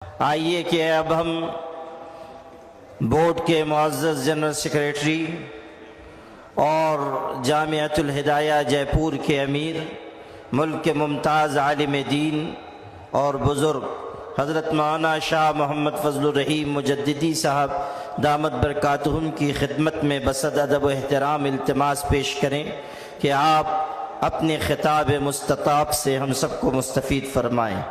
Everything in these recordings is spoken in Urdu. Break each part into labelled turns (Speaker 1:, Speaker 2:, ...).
Speaker 1: آئیے کہ اب ہم بورڈ کے معزز جنرل سیکریٹری اور جامعۃ الہدایہ جے پور کے امیر، ملک کے ممتاز عالم دین اور بزرگ حضرت مولانا شاہ محمد فضل الرحیم مجددی صاحب دامت برکاتہم کی خدمت میں بصد ادب و احترام التماس پیش کریں کہ آپ اپنے خطاب مستطاب سے ہم سب کو مستفید فرمائیں۔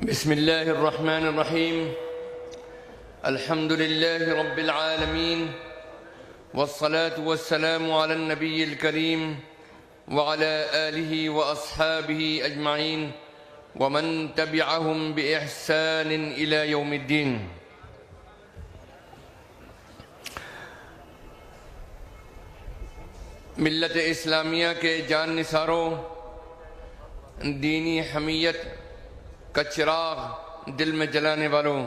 Speaker 2: بسم اللہ الرحمن الرحیم، الحمد للہ رب العالمین، والصلاة والسلام علی النبی الکریم وعلی آلہ واصحابہ اجمعین ومن تبعہم بإحسان الی یوم الدین۔ ملت اسلامیہ کے جان نثاروں، دینی حمیت کا چراغ دل میں جلانے والوں،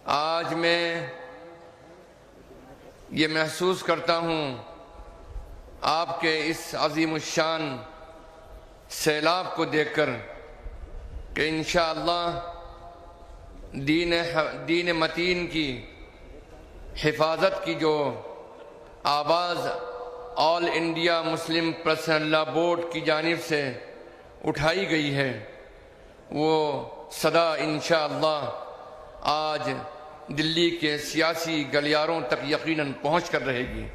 Speaker 2: آج میں یہ محسوس کرتا ہوں آپ کے اس عظیم الشان سیلاب کو دیکھ کر کہ انشاءاللہ دین متین کی حفاظت کی جو آواز آل انڈیا مسلم پرسنل لا بورڈ کی جانب سے اٹھائی گئی ہے، وہ صدا انشاءاللہ آج دلی کے سیاسی گلیاروں تک یقیناً پہنچ کر رہے گی۔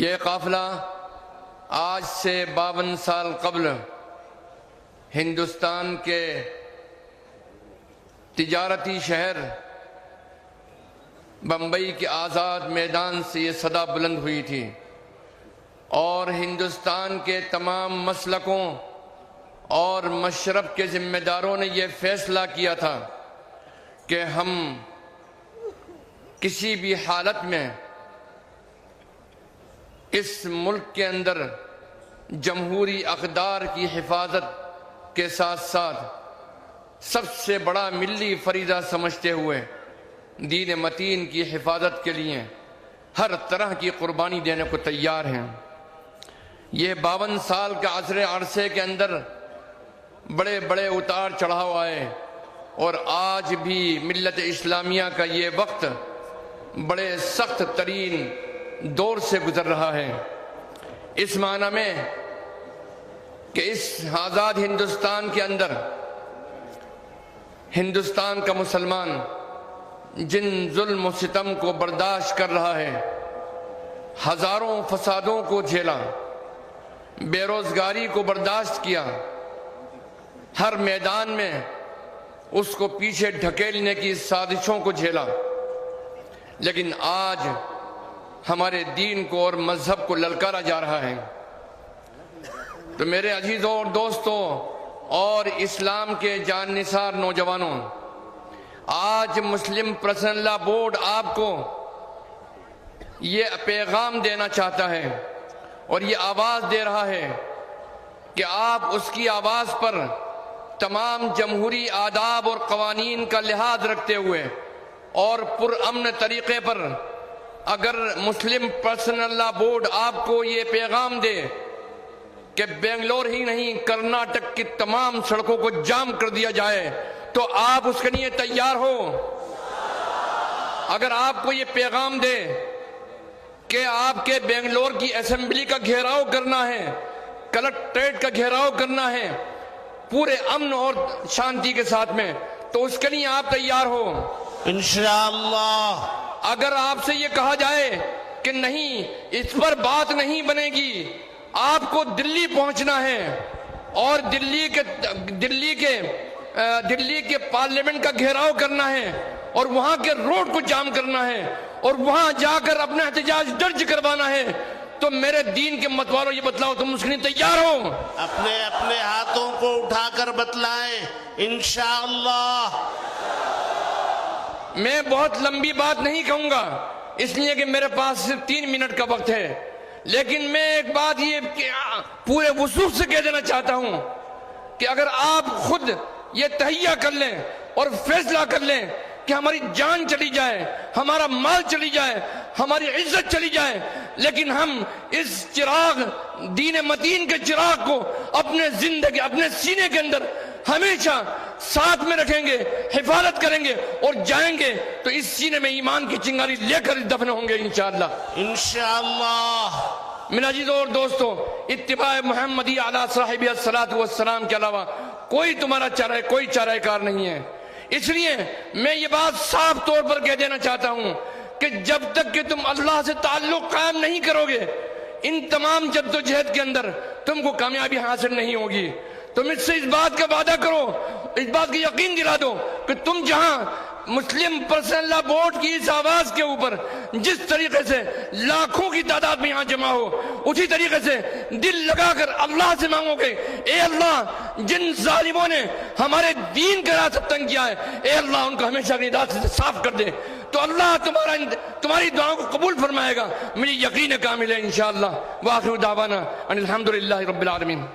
Speaker 2: یہ قافلہ آج سے 52 سال قبل ہندوستان کے تجارتی شہر بمبئی کے آزاد میدان سے یہ صدا بلند ہوئی تھی، اور ہندوستان کے تمام مسلکوں اور مشرب کے ذمہ داروں نے یہ فیصلہ کیا تھا کہ ہم کسی بھی حالت میں اس ملک کے اندر جمہوری اقدار کی حفاظت کے ساتھ ساتھ سب سے بڑا ملی فریضہ سمجھتے ہوئے دین متین کی حفاظت کے لیے ہر طرح کی قربانی دینے کو تیار ہیں۔ یہ 52 سال کا عرصے کے اندر بڑے بڑے اتار چڑھاؤ آئے، اور آج بھی ملت اسلامیہ کا یہ وقت بڑے سخت ترین دور سے گزر رہا ہے، اس معنی میں کہ اس آزاد ہندوستان کے اندر ہندوستان کا مسلمان جن ظلم و ستم کو برداشت کر رہا ہے، ہزاروں فسادوں کو جھیلا، بے روزگاری کو برداشت کیا، ہر میدان میں اس کو پیچھے ڈھکیلنے کی سازشوں کو جھیلا، لیکن آج ہمارے دین کو اور مذہب کو للکارا جا رہا ہے۔ تو میرے عزیزوں اور دوستوں اور اسلام کے جان نثار نوجوانوں، آج مسلم پرسنل لا بورڈ آپ کو یہ پیغام دینا چاہتا ہے اور یہ آواز دے رہا ہے کہ آپ اس کی آواز پر تمام جمہوری آداب اور قوانین کا لحاظ رکھتے ہوئے اور پرامن طریقے پر اگر مسلم پرسنل لا بورڈ آپ کو یہ پیغام دے کہ بنگلور ہی نہیں کرناٹک کی تمام سڑکوں کو جام کر دیا جائے تو آپ اس کے لیے تیار ہو؟ اگر آپ کو یہ پیغام دے کہ آپ کے بنگلور کی اسمبلی کا گھیراؤ کرنا ہے، کلکٹریٹ کا گھیراؤ کرنا ہے پورے امن اور شانتی کے ساتھ میں، تو اس کے لیے آپ تیار ہو؟
Speaker 1: انشاءاللہ۔
Speaker 2: اگر آپ سے یہ کہا جائے کہ نہیں، اس پر بات نہیں بنے گی، آپ کو دلی پہنچنا ہے اور دلی کے پارلیمنٹ کا گھیراؤ کرنا ہے اور وہاں کے روڈ کو جام کرنا ہے اور وہاں جا کر اپنا احتجاج درج کروانا ہے، تو میرے دین کے متوالوں یہ بتلاؤ تم اس کے لیے تیار ہو؟
Speaker 1: اپنے اپنے ہاتھوں کو اٹھا کر بتلائیں انشاءاللہ۔
Speaker 2: میں بہت لمبی بات نہیں کہوں گا اس لیے کہ میرے پاس صرف 3 منٹ کا وقت ہے، لیکن میں ایک بات یہ پورے وصول سے کہہ دینا چاہتا ہوں کہ اگر آپ خود یہ تہیہ کر لیں اور فیصلہ کر لیں کہ ہماری جان چلی جائے، ہمارا مال چلی جائے، ہماری عزت چلی جائے، لیکن ہم اس چراغ دین متین کے چراغ کو اپنے زندگی اپنے سینے کے اندر ہمیشہ ساتھ میں رکھیں گے, حفاظت کریں گے اور جائیں گے تو اس سینے میں ایمان کی چنگاری لے کر دفن ہوں گے انشاءاللہ.
Speaker 3: انشاءاللہ.
Speaker 2: میرے عزیزوں اور دوستوں, اتباع محمدی علی صاحب الصلاۃ والسلام کے علاوہ کوئی تمہارا کوئی چارہ کار نہیں ہے. اس لیے میں یہ بات صاف طور پر کہہ دینا چاہتا ہوں کہ جب تک کہ تم اللہ سے تعلق قائم نہیں کرو گے, ان تمام جدوجہد کے اندر تم کو کامیابی حاصل نہیں ہوگی. تم اس سے اس بات کا وعدہ کرو, اس بات کی یقین دلا دو کہ تم جہاں مسلم پرسنل لا بورڈ کی اس آواز کے اوپر جس طریقے سے لاکھوں کی تعداد میں یہاں جمع ہو, اسی طریقے سے دل لگا کر اللہ سے مانگو گے, اے اللہ جن ظالموں نے ہمارے دین کا راستہ تنگ کیا ہے, اے اللہ ان کو ہمیشہ اپنی راستے سے صاف کر دے, تو اللہ تمہاری دعاؤں کو قبول فرمائے گا. میری یقین کامل ہے انشاءاللہ. وآخر دعوانا ان الحمدللہ رب العالمین.